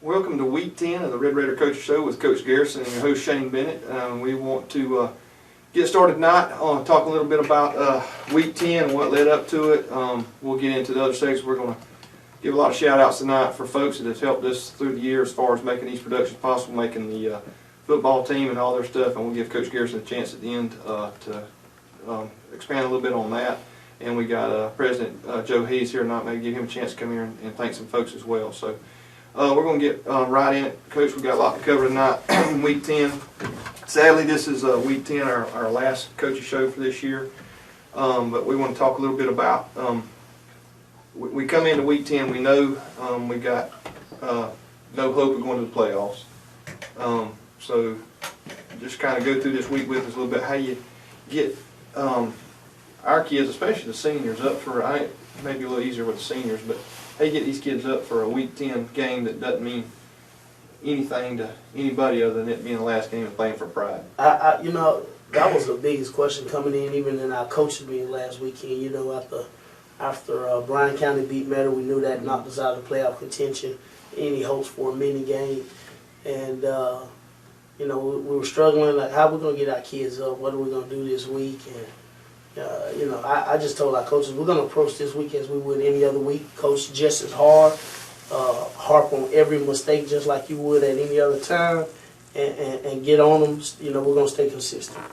Welcome to Week 10 of the Red Raider Coach Show with Coach Garrison and your host Shane Bennett. We want to get started tonight on talk a little bit about Week 10 and what led up to it. We'll get into the other sections. We're going to give a lot of shout outs tonight for folks that have helped us through the year as far as making these productions possible, making the football team and all their stuff. And we'll give Coach Garrison a chance at the end to expand a little bit on that. And we got President Joe Hayes here tonight. Maybe give him a chance to come here and thank some folks as well. So we're going to get right in it. Coach, we've got a lot to cover tonight. Week 10. Sadly, this is Week 10, our last coaching show for this year. But we want to talk a little bit about, we come into Week 10, we know we got no hope of going to the playoffs. So just kind of go through this week with us a little bit, how you get our kids, especially the seniors, up for, maybe a little easier with the seniors, but how you get these kids up for a Week 10 game that doesn't mean anything to anybody other than it being the last game and playing for pride. You know, that was the biggest question coming in, even in our coaches meeting last weekend. You know, after Bryan County beat Meadow, we knew that knocked us out of playoff contention, any hopes for a mini game. And, you know, we were struggling, like, how are we going to get our kids up? What are we going to do this week? And, you know, I just told our coaches, we're going to approach this week as we would any other week. Coach just as hard, harp on every mistake just like you would at any other time, and get on them. You know, we're going to stay consistent.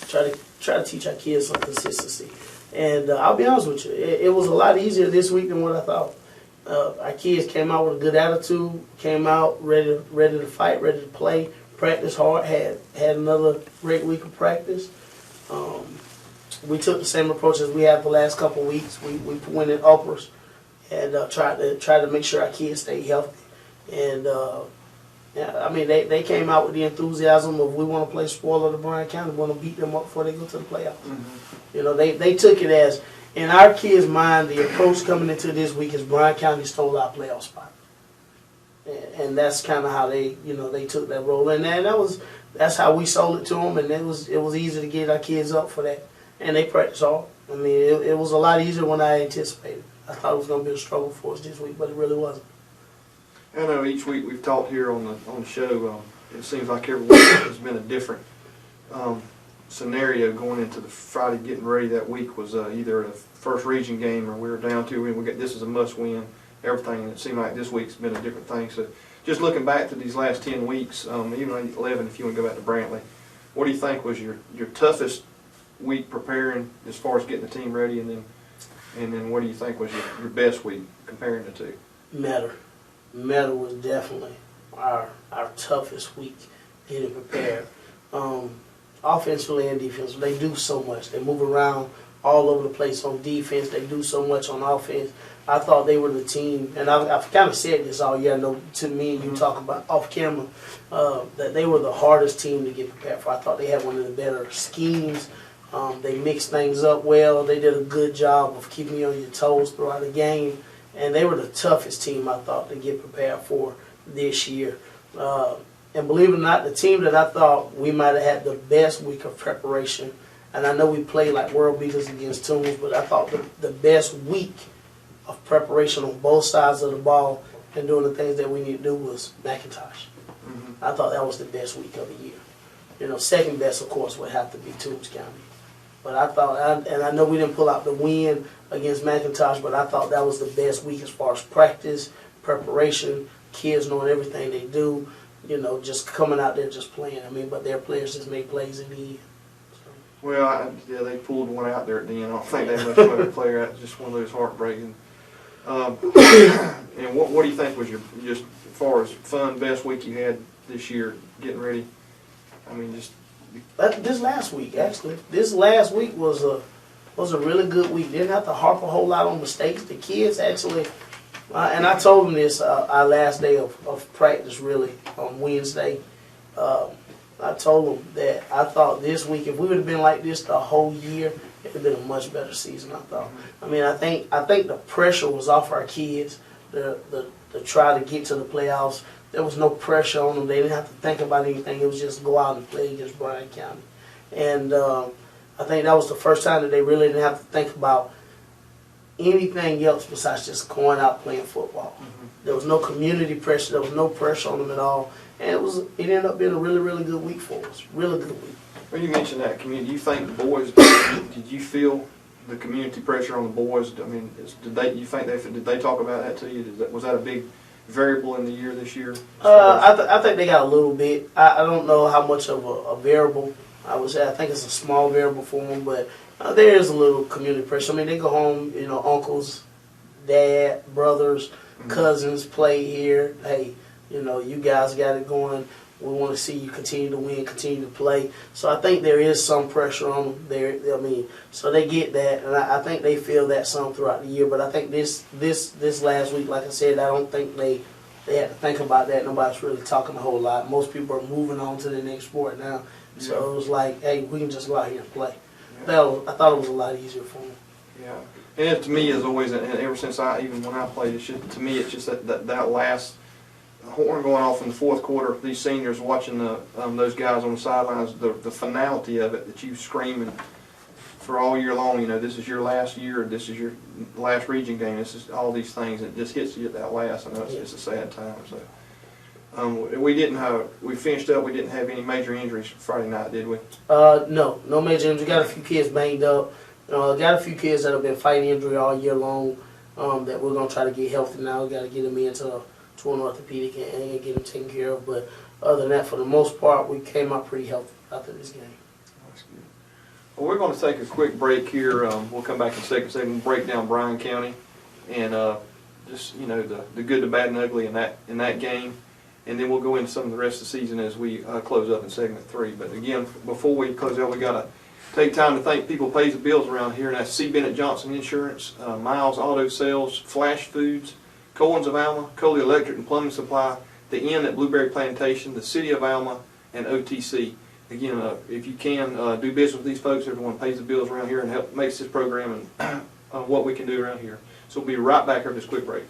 Try to teach our kids some consistency. And I'll be honest with you, it was a lot easier this week than what I thought. Our kids came out with a good attitude, came out ready to fight, ready to play, practice hard, had another great week of practice. We took the same approach as we have the last couple of weeks. We went in uppers and tried to make sure our kids stay healthy. And yeah, I mean they came out with the enthusiasm of we want to play spoiler to Bryan County, we want to beat them up before they go to the playoffs. Mm-hmm. You know, they took it as, in our kids' mind, the approach coming into this week is Bryan County stole our playoff spot. And that's kind of how they took that role. And that's how we sold it to them, and it was easy to get our kids up for that. And they practiced hard. I mean, it was a lot easier than I anticipated. I thought it was going to be a struggle for us this week, but it really wasn't. I know each week we've talked here on the show, it seems like every week has been a different scenario going into the Friday getting ready. That week was either a first region game or we were down to this is a must-win, everything. And it seemed like this week's been a different thing. So just looking back to these last 10 weeks, even 11 if you want to go back to Brantley, what do you think was your toughest week preparing as far as getting the team ready, and then what do you think was your best week comparing the two? Meadow was definitely our toughest week getting prepared. Offensively and defensively, they do so much. They move around all over the place on defense. They do so much on offense. I thought they were the team, and I've kind of said this all year. I know to me and you talk about off camera that they were the hardest team to get prepared for. I thought they had one of the better schemes. They mixed things up well. They did a good job of keeping you on your toes throughout the game. And they were the toughest team, I thought, to get prepared for this year. And believe it or not, the team that I thought we might have had the best week of preparation, and I know we played like world beaters against Toombs, but I thought the best week of preparation on both sides of the ball and doing the things that we need to do was McIntosh. Mm-hmm. I thought that was the best week of the year. You know, second best, of course, would have to be Toombs County. But I thought, and I know we didn't pull out the win against McIntosh, but I thought that was the best week as far as practice, preparation, kids knowing everything they do, you know, just coming out there just playing. I mean, but their players just made plays in the end. So. Well, yeah, they pulled one out there at the end. I don't think they much better player. It's just one of those heartbreaking. And what do you think was your, just as far as fun, best week you had this year getting ready? I mean, just... This last week, actually. This last week was a really good week. Didn't have to harp a whole lot on mistakes. The kids actually, and I told them this our last day of practice, really, on Wednesday. I told them that I thought this week, if we would have been like this the whole year, it would have been a much better season, I thought. I mean, I think the pressure was off our kids to try to get to the playoffs. There was no pressure on them. They didn't have to think about anything. It was just go out and play against Bryan County. And I think that was the first time that they really didn't have to think about anything else besides just going out playing football. There was no community pressure. There was no pressure on them at all. And it ended up being a really, really good week for us. Really good week. When you mentioned that community, you think the boys, did you feel the community pressure on the boys? I mean, did they talk about that to you? Was that a big variable in the year this year? I think they got a little bit. I don't know how much of a variable. I would say I think it's a small variable for them, but there is a little community pressure. I mean, they go home, uncles, dad, brothers, cousins play here. Hey, you guys got it going. We want to see you continue to win, continue to play. So I think there is some pressure on them there. So they get that, and I think they feel that some throughout the year. But I think this last week, like I said, I don't think they had to think about that. Nobody's really talking a whole lot. Most people are moving on to the next sport now. So it was like, hey, we can just go out here and play. Yeah. I thought it was a lot easier for them. Yeah, and to me, as always, and ever since even when I played, to me, it's just that last horn going off in the fourth quarter. These seniors watching those guys on the sidelines, the finality of it, that you screaming for all year long. This is your last year. This is your last region game. This is all these things. It just hits you at that last. I know it's a sad time. So. We finished up. We didn't have any major injuries Friday night, did we? No major injuries. Got a few kids banged up. Got a few kids that have been fighting injury all year long. That we're gonna try to get healthy now. We got to get them into an orthopedic and get them taken care of. But other than that, for the most part, we came out pretty healthy after this game. That's good. Well, we're going to take a quick break here. We'll come back in a second. We'll break down Bryan County and just the good, the bad, and ugly in that game. And then we'll go into some of the rest of the season as we close up in segment 3. But again, before we close out, we got to take time to thank people who pays the bills around here, and that's C. Bennett Johnson Insurance, Miles Auto Sales, Flash Foods, Cohen's of Alma, Coley Electric and Plumbing Supply, the Inn at Blueberry Plantation, the City of Alma, and OTC. Again, if you can, do business with these folks. Everyone pays the bills around here and help makes this program and what we can do around here. So we'll be right back after this quick break.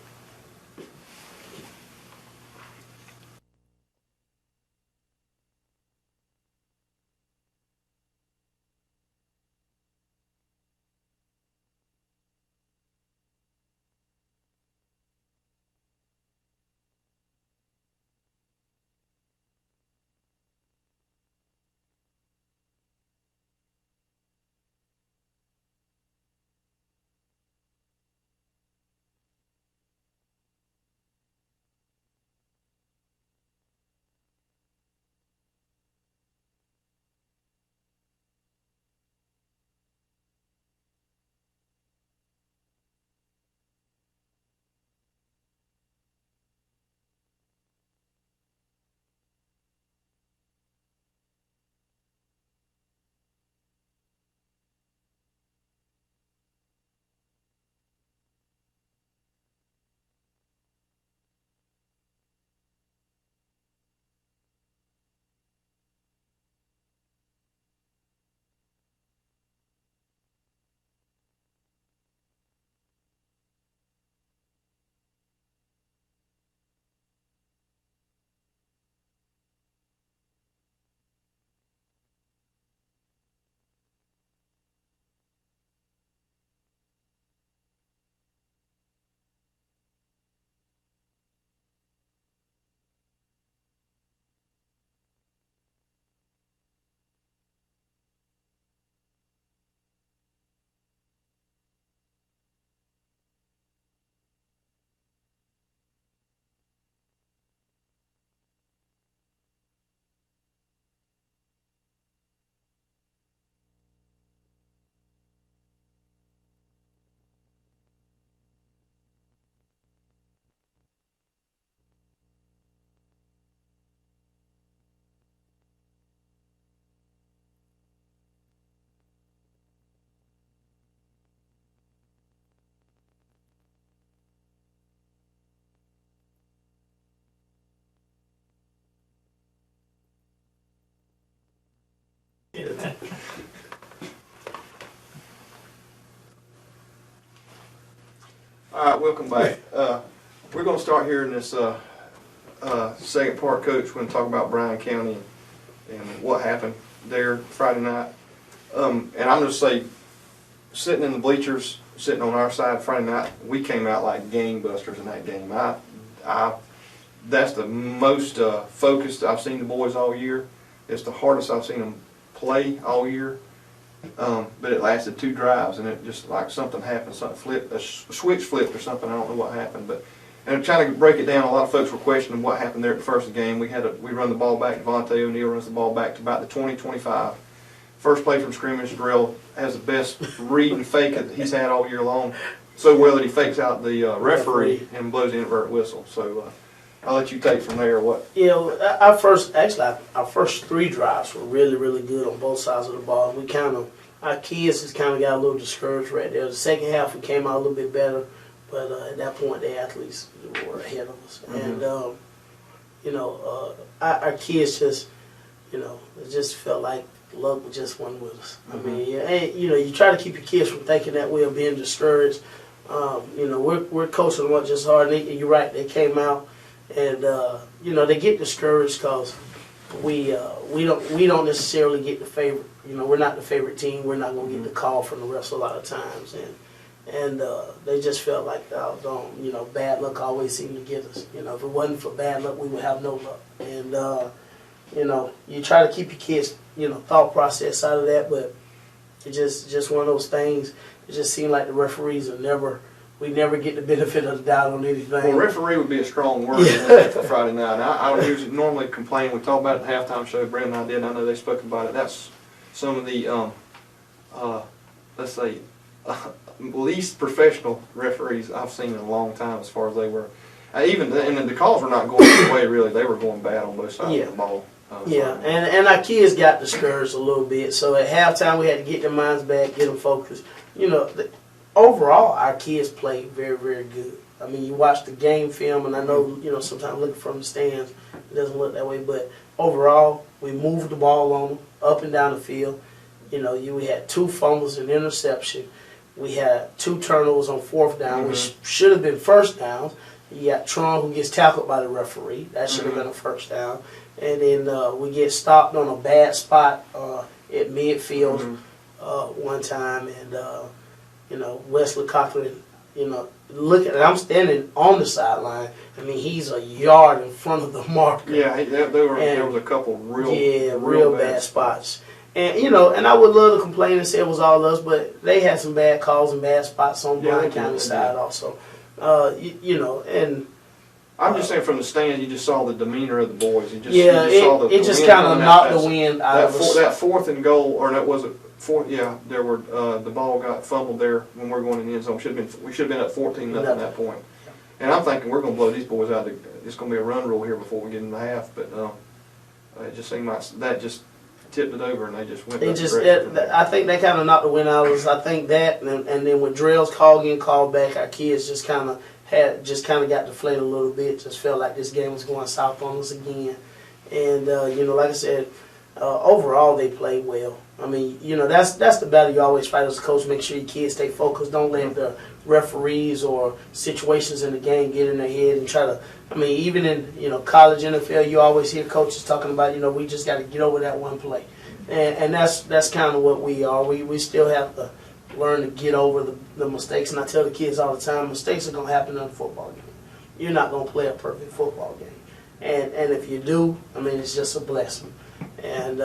All right, welcome back. We're going to start here in this second part, Coach. We're going to talk about Bryan County and what happened there Friday night. And I'm going to say, sitting in the bleachers, sitting on our side Friday night, we came out like gangbusters in that game. That's the most focused I've seen the boys all year. It's the hardest I've seen them play all year. But it lasted 2 drives, and it just like something happened, something flipped, a switch flipped or something. I don't know what happened, but and trying to break it down, a lot of folks were questioning what happened there at the first game. We run the ball back. Devontae O'Neal runs the ball back to about the 20-25. First play from scrimmage, Drill has the best read and fake that he's had all year long. So well that he fakes out the referee and blows the inadvertent whistle. So I'll let you take from there. What? You know, our first 3 drives were really good on both sides of the ball. Our kids just kind of got a little discouraged right there. The second half we came out a little bit better, but at that point the athletes were ahead of us. Mm-hmm. And you know, our kids just, you know, it just felt like luck just wasn't with us. Mm-hmm. I mean, you know, you try to keep your kids from thinking that way or being discouraged. You know, we're coaching them just hard. And you're right, they came out and you know, they get discouraged because we don't necessarily get the favorite. You know, we're not the favorite team. We're not going to get the call from the refs a lot of times, and they just felt like, you know, bad luck always seemed to get us. You know, if it wasn't for bad luck, we would have no luck. And you know, you try to keep your kids, you know, thought process out of that, but it's just one of those things. It just seemed like the referees we never get the benefit of the doubt on anything. Well, referee would be a strong word for Friday night. I don't usually normally complain. We talked about it at the halftime show. Brandon and I did. And I know they spoke about it. That's some of the let's say least professional referees I've seen in a long time, as far as they were. And the calls were not going their way really. They were going bad on both sides of the ball. And our kids got discouraged a little bit. So at halftime we had to get their minds back, get them focused. You know, overall our kids played very good. I mean, you watch the game film, and I know, you know, sometimes looking from the stands it doesn't look that way, but overall we moved the ball on them up and down the field. You know, we had 2 fumbles and interception. We had 2 turnovers on 4th down, which should have been first downs. You got Tron who gets tackled by the referee. That should have been a first down. And then we get stopped on a bad spot at midfield one time. And, you know, Wesley Cochran, you know, I'm standing on the sideline. I mean, he's a yard in front of the marker. Yeah, there was a couple real bad spots. And, you know, and I would love to complain and say it was all us, but they had some bad calls and bad spots on Bryan County side also. You know, and I'm just saying from the stand, you just saw the demeanor of the boys. It just kind of knocked the wind out of us. That 4th and goal, or that was a 4th. Yeah, there were the ball got fumbled there when we were going in the end zone. We should have been up 14-0 at that point. And I'm thinking we're going to blow these boys out. It's going to be a run rule here before we get in the half. But it just seemed like that just tipped it over, and they just went. I think they kind of knocked the wind out of us. I think that, and then when Drell's called back, our kids just kind of got deflated a little bit. Just felt like this game was going south on us again. And you know, like I said, overall they played well. I mean, you know, that's the battle you always fight as a coach. Make sure your kids stay focused. Don't let the referees or situations in the game get in their head and try to. I mean, even in, you know, college NFL, you always hear coaches talking about, you know, we just got to get over that one play, and that's kind of what we are. We still have to learn to get over the mistakes. And I tell the kids all the time, mistakes are going to happen in a football game. You're not going to play a perfect football game, and if you do, I mean, it's just a blessing. And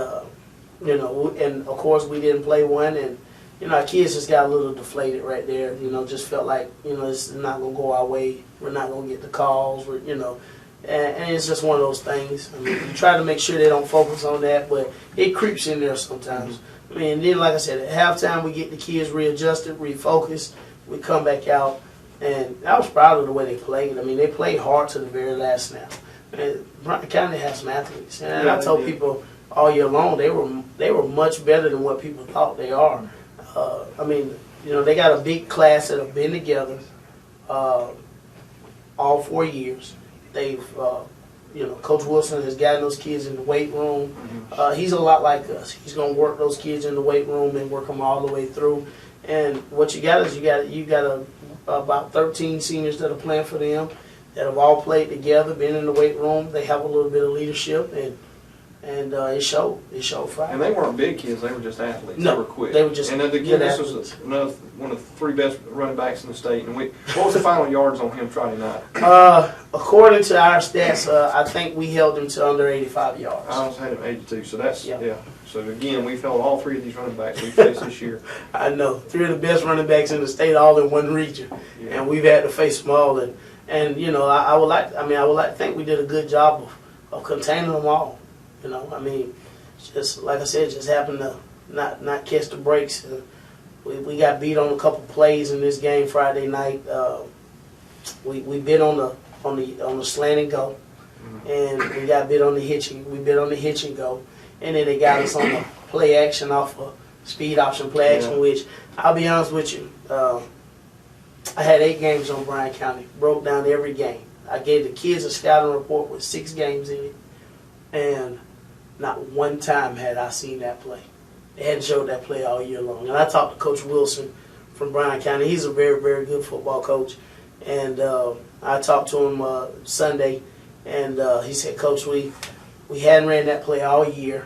you know, and of course we didn't play one, and you know, our kids just got a little deflated right there. You know, just felt like, you know, it's not going to go our way. We're not going to get the calls. You know, and it's just one of those things. I mean, you try to make sure they don't focus on that, but it creeps in there sometimes. I mean, and then like I said, at halftime we get the kids readjusted, refocused. We come back out, and I was proud of the way they played. I mean, they played hard to the very last snap. And Bryan County has some athletes, and I told people all year long they were much better than what people thought they are. I mean, you know, they got a big class that have been together all 4 years. They've, you know, Coach Wilson has gotten those kids in the weight room. He's a lot like us. He's going to work those kids in the weight room and work them all the way through. And what you got is you got about 13 seniors that are playing for them that have all played together, been in the weight room. They have a little bit of leadership, and And it showed. It showed Friday. And they weren't big kids; they were just athletes. No, they were quick. they were just and again, good this athletes. was another one of the 3 best running backs in the state. And what was the final yards on him Friday night? According to our stats, I think we held him to under 85 yards. I also had him 82. So that's Yeah. So again, we've held all 3 of these running backs we faced this year. I know 3 of the best running backs in the state, all in one region, Yeah. and we've had to face them all. And you know, I would like to think we did a good job of containing them all. You know, I mean, just like I said, just happened to not catch the breaks. We got beat on a couple plays in this game Friday night. We bit on the slant and go, and we got bit on the hitch. We bit on the hitch and go, and then they got us on the play action off of speed option play action. Yeah. Which I'll be honest with you, I had 8 games on Bryan County. Broke down every game. I gave the kids a scouting report with 6 games in it, and not one time had I seen that play. They hadn't showed that play all year long. And I talked to Coach Wilson from Bryan County. He's a very, very good football coach. And I talked to him Sunday, and he said, Coach, we hadn't ran that play all year.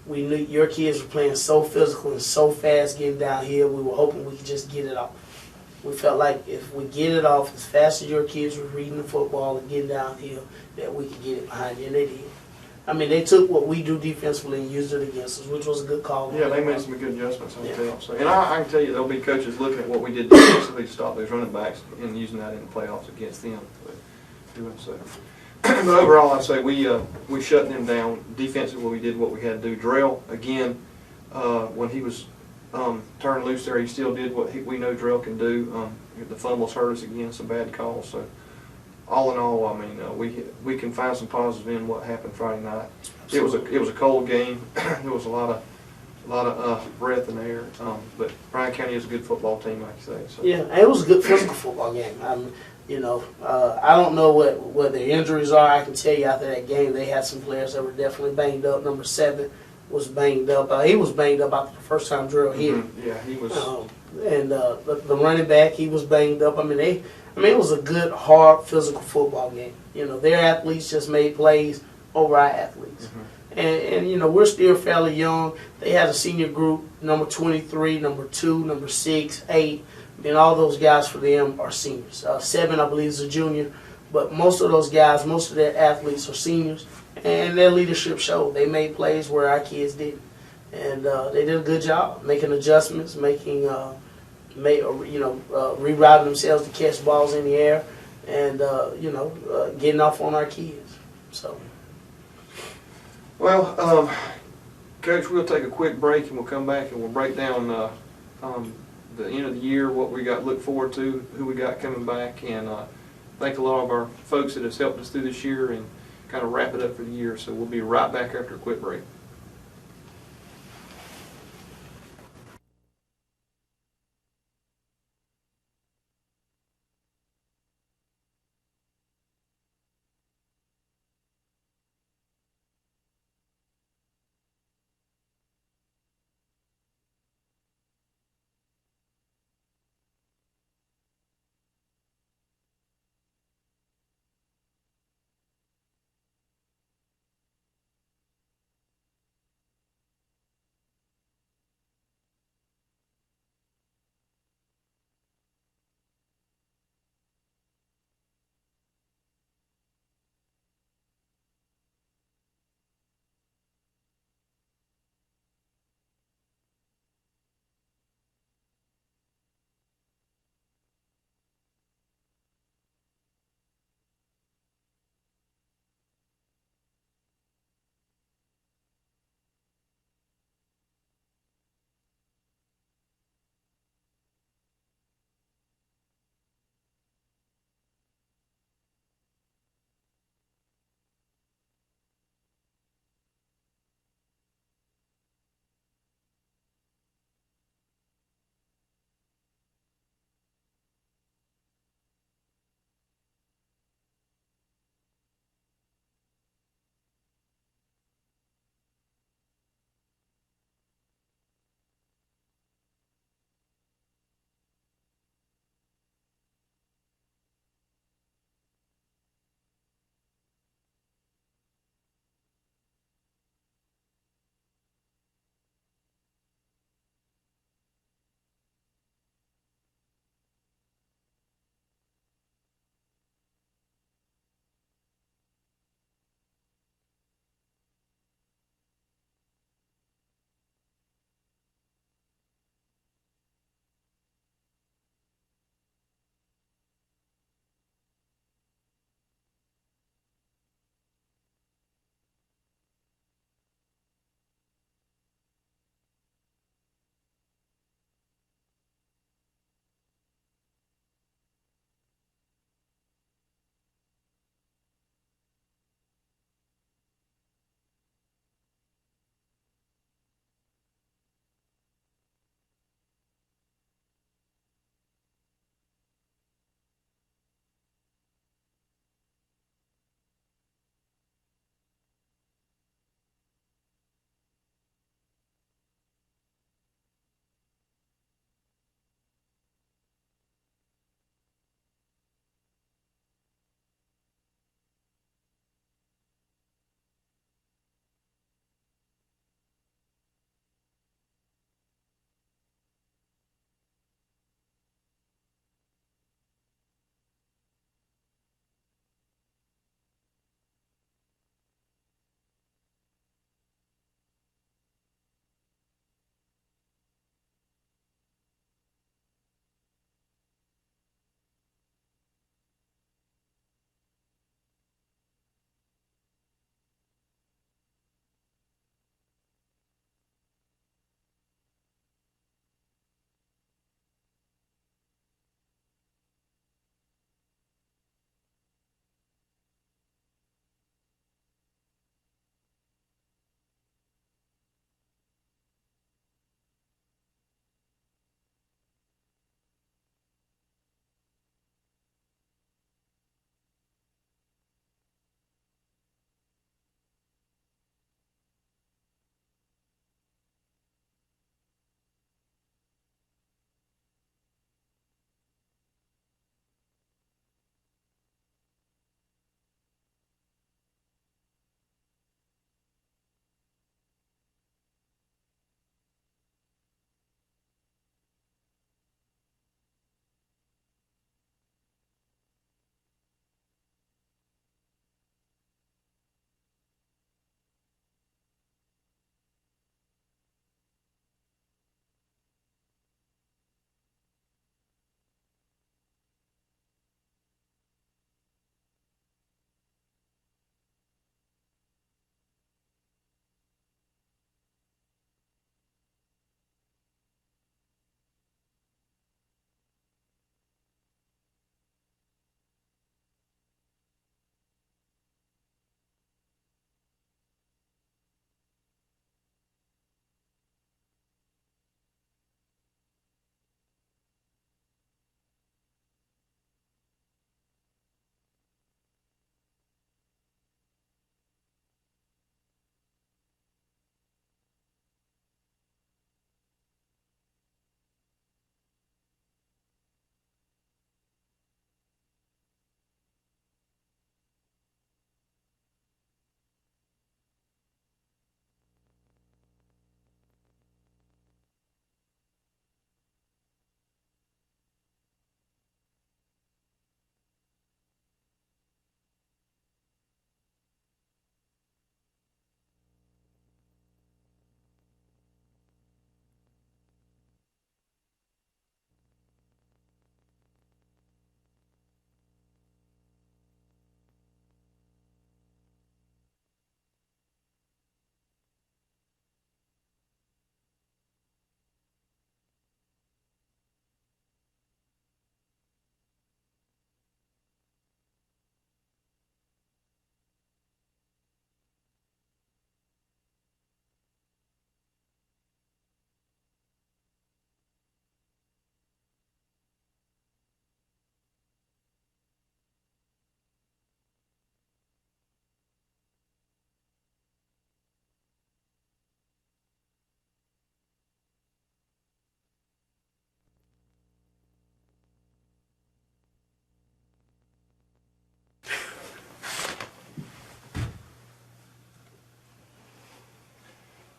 We knew your kids were playing so physical and so fast getting down here. We were hoping we could just get it off. We felt like if we get it off as fast as your kids were reading the football and getting downhill, that we could get it behind you, and they did. I mean, they took what we do defensively and used it against us, which was a good call. Yeah, they made some good adjustments, I can Yeah. tell. So, and I can tell you, there'll be coaches looking at what we did defensively to stop those running backs and using that in the playoffs against them. But doing so. But overall, I'd say we shut them down defensively. We did what we had to do. Drell, again, when he was turned loose there, he still did what we know Drell can do. The fumbles hurt us again, some bad calls. So all in all, I mean, we can find some positive in what happened Friday night. It was a cold game. There was a lot of breath in the air. But Bryan County is a good football team, like you say. So. Yeah, and it was a good physical football game. You know, I don't know what their injuries are. I can tell you after that game, they had some players that were definitely banged up. Number 7 was banged up. He was banged up after the first time Drell hit him. Yeah, he was. And the running back, he was banged up. I mean, it was a good, hard, physical football game. You know, their athletes just made plays over our athletes. And you know, we're still fairly young. They had a senior group, number 23, number 2, number 6, 8. I mean, all those guys for them are seniors. 7, I believe, is a junior. But most of those guys, most of their athletes are seniors. And their leadership showed. They made plays where our kids didn't. And they did a good job making adjustments, rerouting themselves to catch balls in the air, and getting off on our kids. So. Well, Coach, we'll take a quick break and we'll come back and we'll break down the end of the year, what we got to look forward to, who we got coming back, and thank a lot of our folks that has helped us through this year and kind of wrap it up for the year. So we'll be right back after a quick break.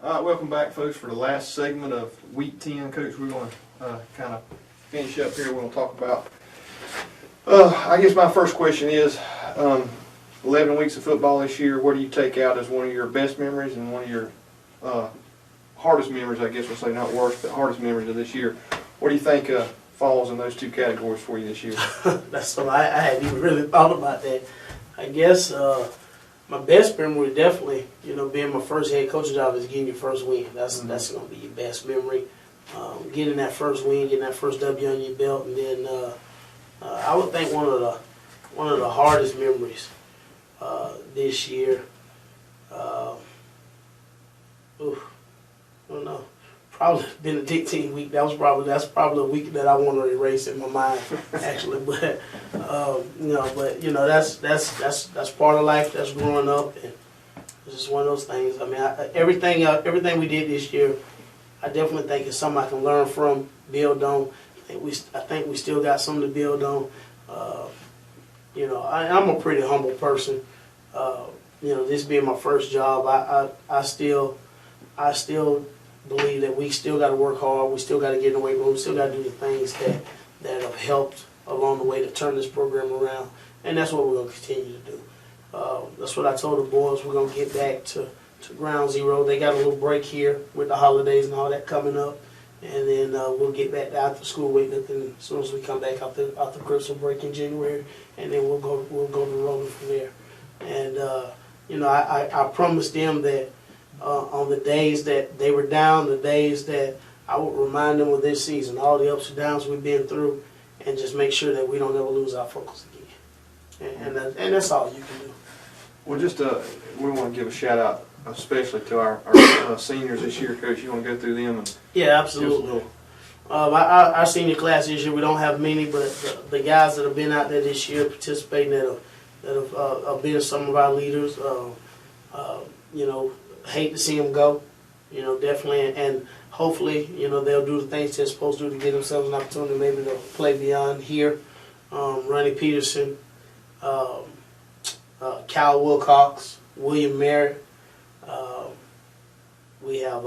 All right, welcome back, folks, for the last segment of Week 10. Coach, we're going to kind of finish up here. We're going to talk about, I guess my first question is, 11 weeks of football this year, what do you take out as one of your best memories and one of your hardest memories, I guess we'll say, not worst, but hardest memories of this year? What do you think falls in those two categories for you this year? That's something I hadn't even really thought about that. I guess my best memory definitely, being my first head coaching job is getting your first win. That's going to be your best memory. Getting that first win, getting that first W on your belt, and then I would think one of the hardest memories this year. I don't know. Probably Benedictine week. That's probably a week that I want to erase in my mind, actually. But that's part of life. That's growing up, and it's just one of those things. I mean, everything we did this year, I definitely think it's something I can learn from, build on. I think we still got something to build on. I'm a pretty humble person. This being my first job, I still believe that we still got to work hard. We still got to get in the weight room. We still got to do the things that have helped along the way to turn this program around. And that's what we're going to continue to do. That's what I told the boys. We're going to get back to ground zero. They got a little break here with the holidays and all that coming up. And then we'll get back to after school week as soon as we come back after Christmas break in January. And then we'll go to rolling from there. And, I promised them that on the days that they were down, the days that I would remind them of this season, all the ups and downs we've been through, and just make sure that we don't ever lose our focus again. And that's all you can do. Well, we want to give a shout out, especially to our seniors this year, Coach. You want to go through them? Yeah, absolutely. Our senior class this year, we don't have many, but the guys that have been out there this year participating that have been some of our leaders, hate to see them go, definitely, and hopefully, they'll do the things they're supposed to do to give themselves an opportunity maybe to play beyond here. Ronnie Peterson, Cal Wilcox, William Merritt, we have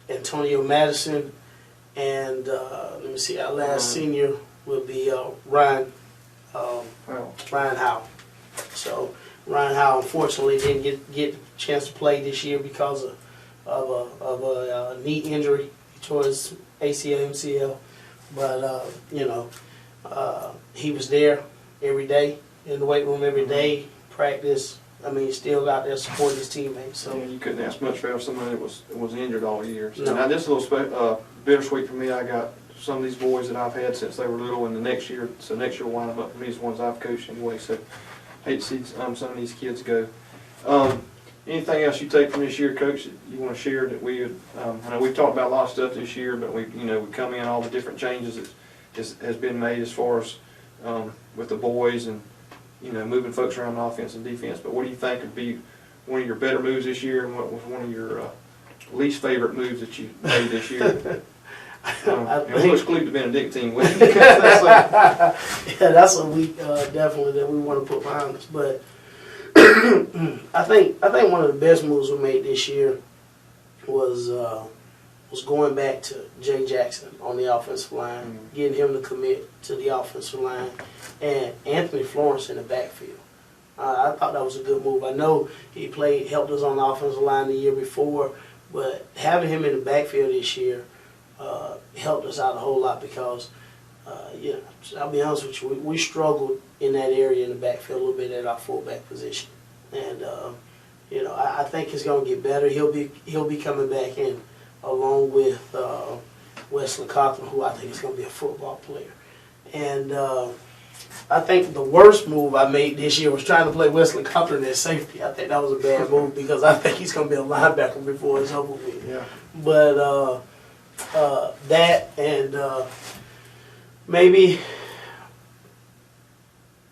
Antonio Madison, and let me see, our last senior will be Ryan Howell. So Ryan Howell unfortunately didn't get a chance to play this year because of a knee injury. He tore his ACL, MCL, but he was there every day in the weight room every day, practice. I mean, still out there supporting his teammates. So you couldn't ask much for somebody that was injured all year. So no. now this is a little bittersweet for me. I got some of these boys that I've had since they were little, and next year will wind up for me as ones I've coached anyway. So hate to see some of these kids go. Anything else you take from this year, Coach, that you want to share that we would? I know we've talked about a lot of stuff this year, but we come in all the different changes that has been made as far as with the boys and moving folks around on offense and defense. But what do you think would be one of your better moves this year, and what was one of your least favorite moves that you made this year? We'll exclude the Benedictine week. Yeah, that's a week definitely that we want to put behind us. But I think one of the best moves we made this year was going back to Jay Jackson on the offensive line, getting him to commit to the offensive line, and Anthony Florence in the backfield. I thought that was a good move. I know he helped us on the offensive line the year before, but having him in the backfield this year helped us out a whole lot because, I'll be honest with you, we struggled in that area in the backfield a little bit at our fullback position, and I think it's going to get better. He'll be coming back in along with Wesley Cochran, who I think is going to be a football player, and I think the worst move I made this year was trying to play Wesley Cochran at safety. I think that was a bad move because I think he's going to be a linebacker before it's over with. Yeah. But that and maybe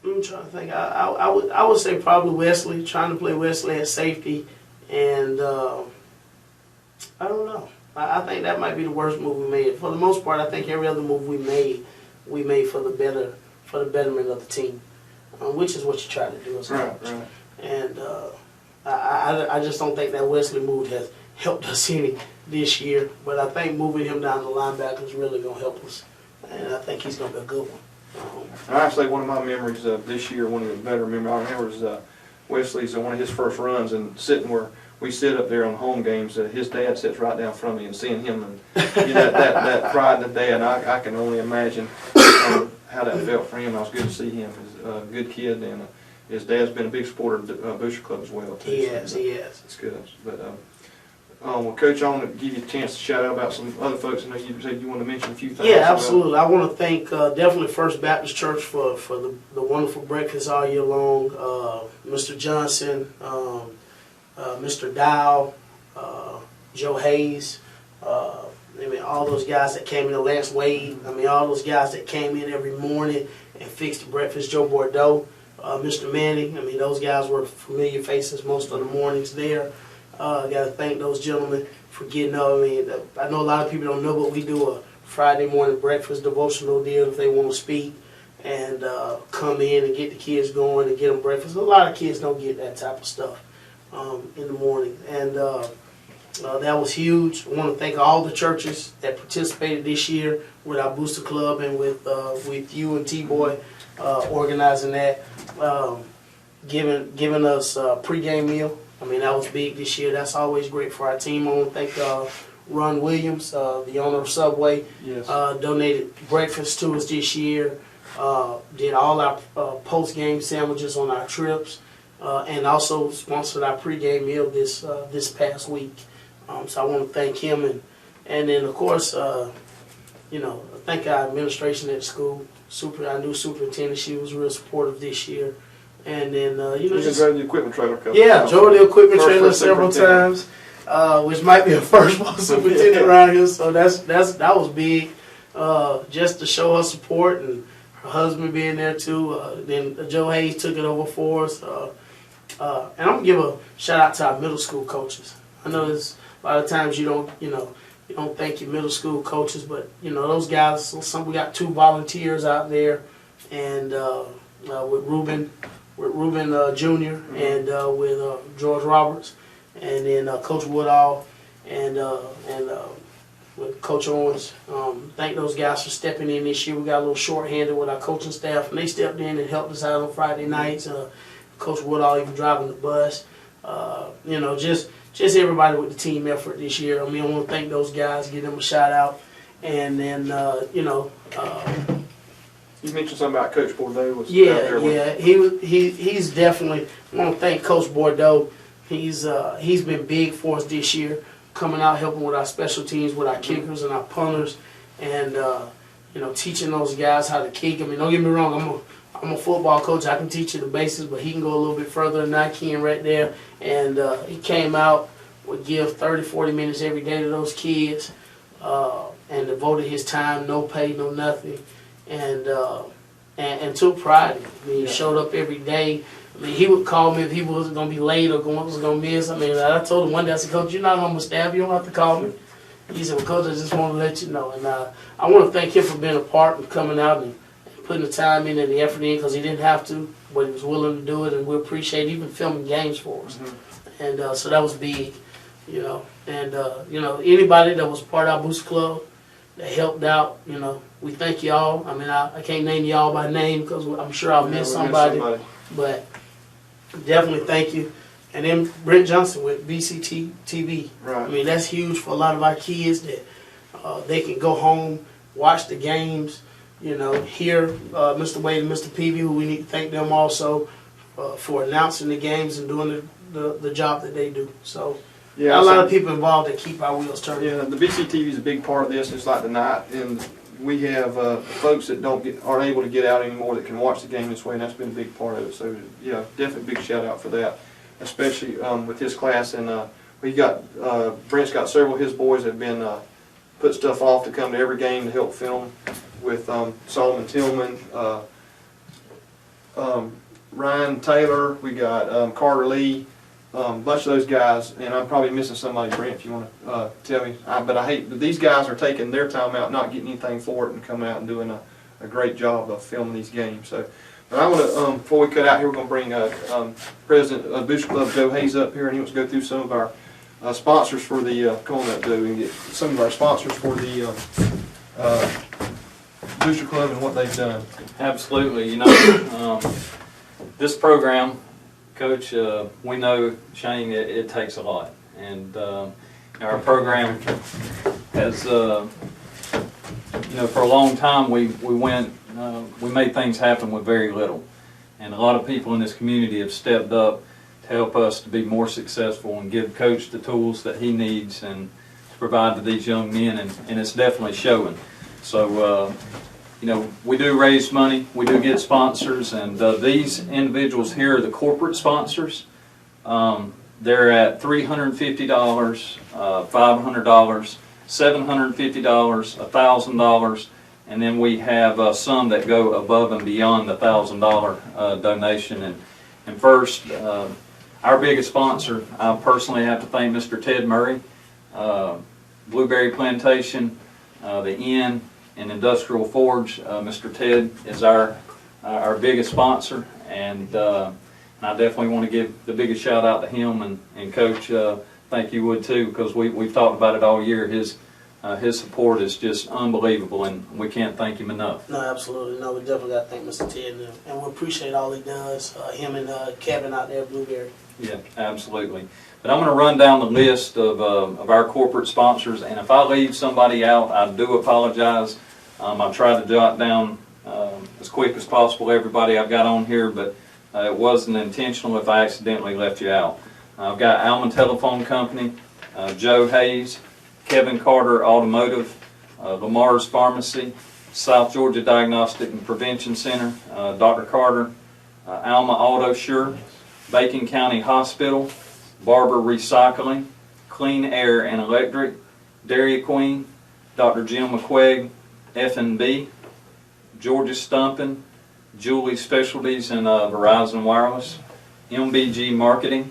I'm trying to think. I would say probably Wesley, trying to play Wesley at safety, and I don't know. I think that might be the worst move we made. For the most part, I think every other move we made for the betterment of the team, which is what you try to do as a coach. Right. And I just don't think that Wesley move helped us any this year. But I think moving him down the linebacker is really going to help us, and I think he's going to be a good one. Actually, one of my memories of this year, one of the better memories I remember is Wesley's one of his first runs, and sitting where we sit up there on home games, his dad sits right down in front of me, and seeing him and that pride in the dad, I can only imagine how that felt for him. It was good to see him. He's a good kid, and his dad's been a big supporter of the Booster Club as well too. He has. It's good. But well, Coach, I want to give you a chance to shout out about some other folks. I know you said you want to mention a few things. Yeah, absolutely. I want to thank definitely First Baptist Church for the wonderful breakfast all year long. Mr. Johnson, Mr. Dow, Joe Hayes, I mean, all those guys that came in, Lance Wade, I mean, all those guys that came in every morning and fixed the breakfast, Joe Bordeaux, Mr. Manning, I mean, those guys were familiar faces most of the mornings there. I got to thank those gentlemen for getting up. I mean, I know a lot of people don't know, but we do a Friday morning breakfast devotional deal if they want to speak and come in and get the kids going and get them breakfast. A lot of kids don't get that type of stuff in the morning, and that was huge. I want to thank all the churches that participated this year with our Booster Club and with you and T-Boy organizing that, giving us a pregame meal. I mean, that was big this year. That's always great for our team. I want to thank Ron Williams, the owner of Subway, Yes. Donated breakfast to us this year, did all our post-game sandwiches on our trips, and also sponsored our pregame meal this past week. So I want to thank him, and then of course, thank our administration at school. Our new superintendent, she was real supportive this year. And then, You just drove the equipment trailer. drove the equipment trailer several times, which might be a first for superintendent around here. So that was big, just to show her support, and her husband being there too. Then Joe Hayes took it over for us. And I'm gonna give a shout out to our middle school coaches. I know there's a lot of times you don't thank your middle school coaches, but those guys. We got 2 volunteers out there, and with Ruben Jr. and with George Roberts, and then Coach Woodall and with Coach Owens. Thank those guys for stepping in this year. We got a little short-handed with our coaching staff, and they stepped in and helped us out on Friday nights. Coach Woodall even driving the bus. Just everybody with the team effort this year. I mean, I want to thank those guys, give them a shout out, and then You mentioned something about Coach Bordeaux was out there. Yeah. He's definitely. I want to thank Coach Bordeaux. He's been big for us this year, coming out helping with our special teams, with our kickers and our punters, and teaching those guys how to kick. I mean, don't get me wrong. I'm a football coach. I can teach you the basics, but he can go a little bit further than I can right there. And he came out, would give 30, 40 minutes every day to those kids, and devoted his time, no pay, no nothing. And took pride in it. I mean, he showed up every day. I mean, he would call me if he wasn't going to be late or was going to miss. I mean, I told him one day, I said, Coach, you're not on my staff. You don't have to call me. He said, well, Coach, I just want to let you know. And I want to thank him for being a part and coming out and putting the time in and the effort in, because he didn't have to, but he was willing to do it, and we appreciate even filming games for us. Mm-hmm. And so that was big, And, anybody that was part of our Booster Club that helped out, we thank y'all. I mean, I can't name y'all by name because I'm sure I'll miss somebody. But definitely thank you. And then Brent Johnson with BCT TV. Right. I mean, that's huge for a lot of our kids that they can go home, watch the games, hear Mr. Wade and Mr. Peavy, who we need to thank them also for announcing the games and doing the job that they do. So a lot of people involved that keep our wheels turning. Yeah, the BCTV is a big part of this. It's like tonight, and we have folks that aren't able to get out anymore that can watch the game this way, and that's been a big part of it. So yeah, definitely big shout out for that, especially with his class. And Brent's got several of his boys that have been put stuff off to come to every game to help film with Solomon Tillman, Ryan Taylor. We got Carter Lee. A bunch of those guys, and I'm probably missing somebody, Brent, if you want to tell me. But I hate that these guys are taking their time out, not getting anything for it, and coming out and doing a great job of filming these games. So, but I want to, before we cut out here, we're going to bring President of Booster Club, Joe Hayes, up here, and he wants to go through some of our sponsors for the, come on up, Joe, and get some of our sponsors for the Booster Club and what they've done. Absolutely. You know, this program, Coach, we know, Shane, it takes a lot. And our program has, you know, for a long time we made things happen with very little. And a lot of people in this community have stepped up to help us to be more successful and give Coach the tools that he needs and to provide to these young men, and it's definitely showing. So, you know, we do raise money, we do get sponsors, and these individuals here are the corporate sponsors. They're at $350, $500, $750, $1,000, and then we have some that go above and beyond the $1,000 donation. And first, our biggest sponsor, I personally have to thank Mr. Ted Murray, Blueberry Plantation, the Inn, and Industrial Forge. Mr. Ted is our biggest sponsor, and I definitely want to give the biggest shout out to him, and Coach, think you would too, because we've talked about it all year. His support is just unbelievable, and we can't thank him enough. No, absolutely. No, we definitely got to thank Mr. Ted, and we appreciate all he does, him and Kevin out there at Blueberry. Yeah, absolutely. But I'm going to run down the list of our corporate sponsors, and if I leave somebody out, I do apologize. I try to jot down as quick as possible everybody I've got on here, but it wasn't intentional if I accidentally left you out. I've got Alman Telephone Company, Joe Hayes, Kevin Carter Automotive, Lamar's Pharmacy, South Georgia Diagnostic and Prevention Center, Dr. Carter, Alma Auto Sure, Bacon County Hospital, Barber Recycling, Clean Air and Electric, Dairy Queen, Dr. Jim McQuaig, F&B, Georgia Stumpin, Julie Specialties and Verizon Wireless, MBG Marketing,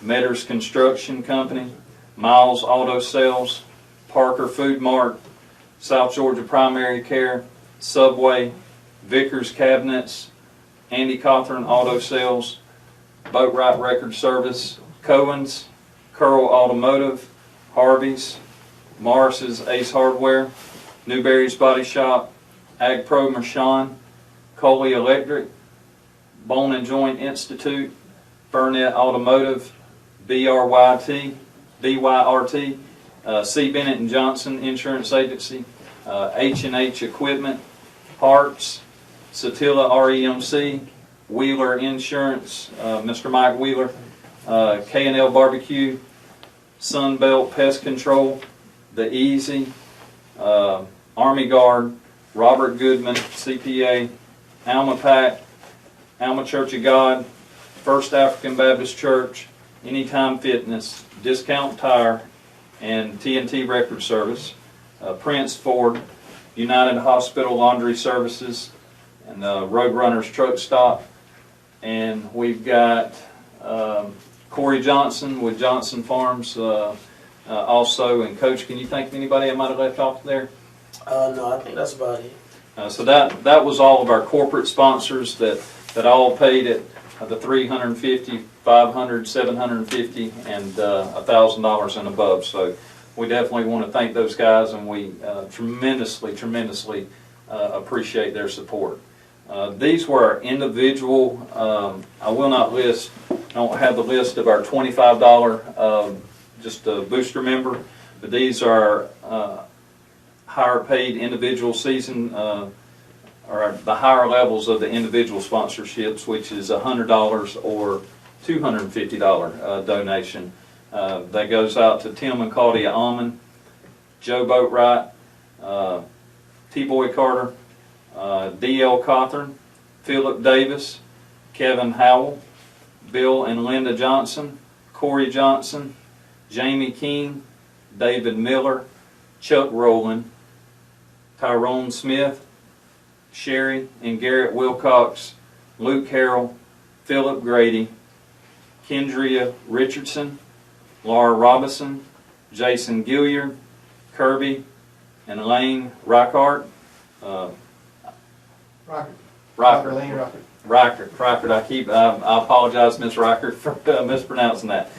Metters Construction Company, Miles Auto Sales, Parker Food Mart, South Georgia Primary Care, Subway, Vickers Cabinets, Andy Cawthorn Auto Sales, Boatwright Record Service, Cohen's, Curl Automotive, Harvey's, Morris's Ace Hardware, Newberry's Body Shop, Ag Pro Mershon, Coley Electric, Bone and Joint Institute, Burnett Automotive, BYRT, C. Bennett and Johnson Insurance Agency, H&H Equipment, Parts, Satilla REMC, Wheeler Insurance, Mr. Mike Wheeler, K&L Barbecue, Sunbelt Pest Control, The Easy, Army Guard, Robert Goodman, CPA, Alma Pack, Alma Church of God, First African Baptist Church, Anytime Fitness, Discount Tire, and TNT Record Service, Prince Ford, United Hospital Laundry Services, and Roadrunners Truck Stop. And we've got Corey Johnson with Johnson Farms also. And Coach, can you think of anybody I might have left off there? No, I think that's about it. So that was all of our corporate sponsors that all paid at the $350, $500, $750, and $1,000 and above. So we definitely want to thank those guys, and we tremendously appreciate their support. These were our individual. I will not list. I don't have the list of our $25 just a booster member, but these are higher paid individual season, or the higher levels of the individual sponsorships, which is $100 or $250 donation. That goes out to Tim and Claudia Almond, Joe Boatwright, T-Boy Carter, D.L. Cawthorn, Philip Davis, Kevin Howell, Bill and Linda Johnson, Corey Johnson, Jamie King, David Miller, Chuck Rowland, Tyrone Smith, Sherry and Garrett Wilcox, Luke Harrell, Philip Grady, Kendria Richardson, Laura Robinson, Jason Gilliard, Kirby, and Lane Reichert. Reichert. I apologize, Miss Reichert, for mispronouncing that.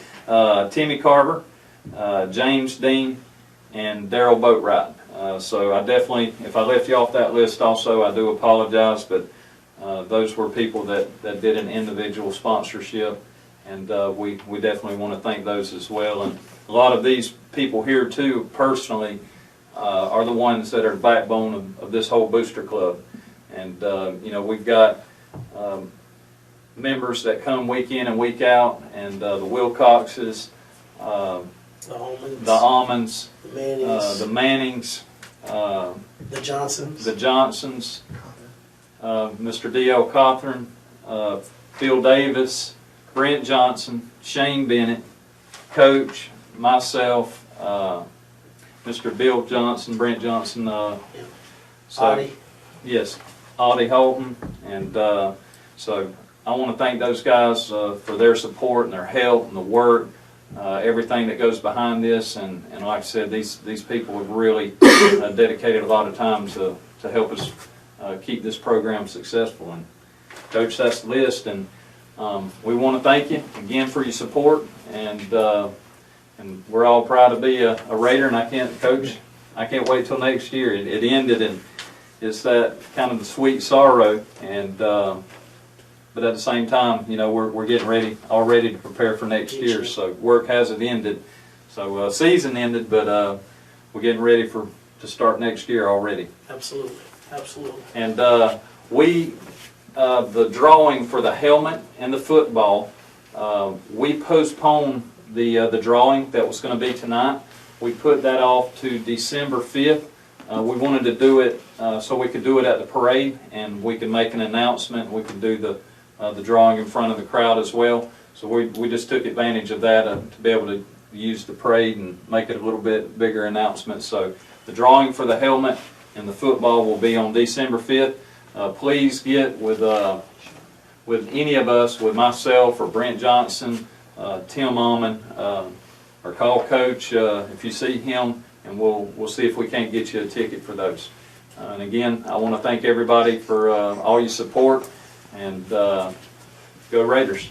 Timmy Carver, James Dean, and Daryl Boatwright. So I definitely, if I left you off that list also, I do apologize, but those were people that did an individual sponsorship, and we definitely want to thank those as well. And a lot of these people here too, personally, are the ones that are the backbone of this whole booster club. And you know, we've got members that come week in and week out, and the Wilcoxes, the Almonds, the Mannings, the Johnsons, Mr. D.L. Cothran, Phil Davis, Brent Johnson, Shane Bennett, Coach, myself, Mr. Bill Johnson, Brent Johnson, Audie. Yes, Audie Holton, and so I want to thank those guys for their support and their help and the work, everything that goes behind this, and like I said, these people have really dedicated a lot of time to help us keep this program successful. And Coach, that's the list, and we want to thank you again for your support, and we're all proud to be a Raider, and I can't wait till next year. It ended, and it's that kind of the sweet sorrow, and but at the same time, you know, we're getting ready already to prepare for next year. So work hasn't ended, so season ended, but we're getting ready to start next year already. Absolutely, absolutely. And the drawing for the helmet and the football, we postponed the drawing that was going to be tonight. We put that off to December 5th. We wanted to do it so we could do it at the parade, and we could make an announcement. We could do the drawing in front of the crowd as well. So we just took advantage of that to be able to use the parade and make it a little bit bigger announcement. So the drawing for the helmet and the football will be on December 5th. Please get with any of us, with myself or Brent Johnson, Tim Almond, or call Coach if you see him, and we'll see if we can't get you a ticket for those. And again, I want to thank everybody for all your support, and go Raiders.